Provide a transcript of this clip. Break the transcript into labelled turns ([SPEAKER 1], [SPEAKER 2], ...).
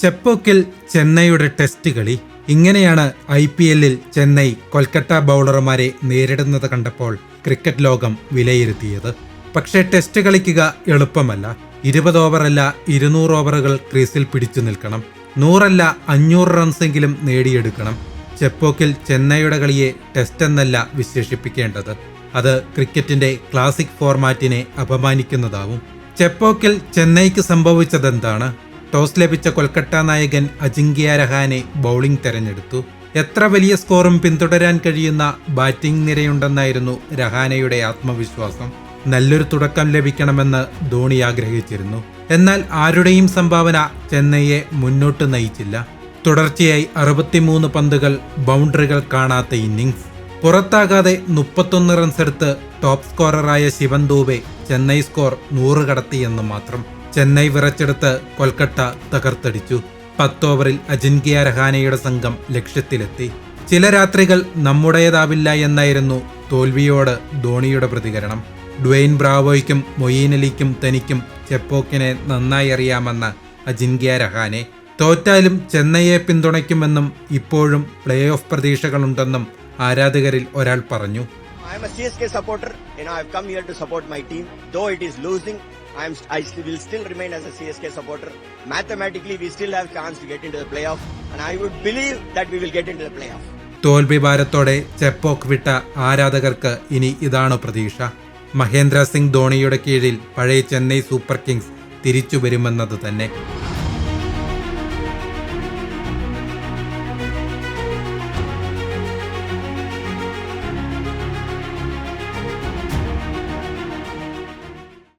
[SPEAKER 1] ചെപ്പോക്കിൽ ചെന്നൈയുടെ ടെസ്റ്റ് കളി. ഇങ്ങനെയാണ് IPL-ൽ ചെന്നൈ കൊൽക്കത്ത ബൗളർമാരെ നേരിടുന്നത് കണ്ടപ്പോൾ ക്രിക്കറ്റ് ലോകം വിലയിരുത്തിയത്. പക്ഷേ ടെസ്റ്റ് കളിക്കുക എളുപ്പമല്ല. 20 ഓവറല്ല 200 ഓവറുകൾ ക്രീസിൽ പിടിച്ചു നിൽക്കണം. 100 അല്ല 500 റൺസെങ്കിലും നേടിയെടുക്കണം. ചെപ്പോക്കിൽ ചെന്നൈയുടെ കളിയെ ടെസ്റ്റ് എന്നല്ല വിശേഷിപ്പിക്കേണ്ടത്. അത് ക്രിക്കറ്റിന്റെ ക്ലാസിക് ഫോർമാറ്റിനെ അപമാനിക്കുന്നതാവും. ചെപ്പോക്കിൽ ചെന്നൈക്ക് സംഭവിച്ചതെന്താണ്? ടോസ് ലഭിച്ച കൊൽക്കത്ത നായകൻ അജിങ്ക്യ രഹാനെ ബൗളിംഗ് തെരഞ്ഞെടുത്തു. എത്ര വലിയ സ്കോറും പിന്തുടരാൻ കഴിയുന്ന ബാറ്റിംഗ് നിരയുണ്ടെന്നായിരുന്നു രഹാനെയുടെ ആത്മവിശ്വാസം. നല്ലൊരു തുടക്കം ലഭിക്കണമെന്ന് ധോണി ആഗ്രഹിച്ചിരുന്നു. എന്നാൽ ആരുടെയും സംഭാവന ചെന്നൈയെ മുന്നോട്ട് നയിച്ചില്ല. തുടർച്ചയായി 63 പന്തുകൾ ബൗണ്ടറികൾ കാണാത്ത ഇന്നിംഗ്സ്. പുറത്താകാതെ 31 റൺസെടുത്ത് ടോപ്പ് സ്കോററായ ശിവൻ ദൂബെ ചെന്നൈ സ്കോർ 100 കടത്തിയെന്ന് മാത്രം. ചെന്നൈ വിറച്ചെടുത്ത് കൊൽക്കത്ത തകർത്തടിച്ചു. 10 ഓവറിൽ അജിങ്ക്യ രഹാനെയുടെ സംഘം ലക്ഷ്യത്തിലെത്തി. ചില രാത്രികൾ നമ്മുടേതാവില്ല എന്നായിരുന്നു തോൽവിയോട് ധോണിയുടെ പ്രതികരണം. ഡ്വെയ്ൻ ബ്രാവോയ്ക്കും മൊയീൻ അലിക്കും തനിക്കും ചെപ്പോക്കിനെ നന്നായി അറിയാമെന്ന് അജിങ്ക്യ രഹാനെ. തോറ്റാലും ചെന്നൈയെ പിന്തുണയ്ക്കുമെന്നും ഇപ്പോഴും പ്ലേ ഓഫ് പ്രതീക്ഷകളുണ്ടെന്നും ആരാധകരിൽ ഒരാൾ പറഞ്ഞു.
[SPEAKER 2] I am a CSK supporter. I have come here to support my team. Though it is losing, I will still remain as a CSK supporter. Mathematically, we still have chance to get into the playoff, and I would believe that we will get into the playoff.
[SPEAKER 1] തോൽവി ഭാരത്തോടെ ചെപ്പോക്ക് വിട്ട ആരാധകർക്ക് ഇനി ഇതാണ് പ്രതീക്ഷ. മഹേന്ദ്ര സിംഗ് ധോണിയുടെ കീഴിൽ പഴയ Chennai super Kings തിരിച്ചു വരുമെന്നത് തന്നെ.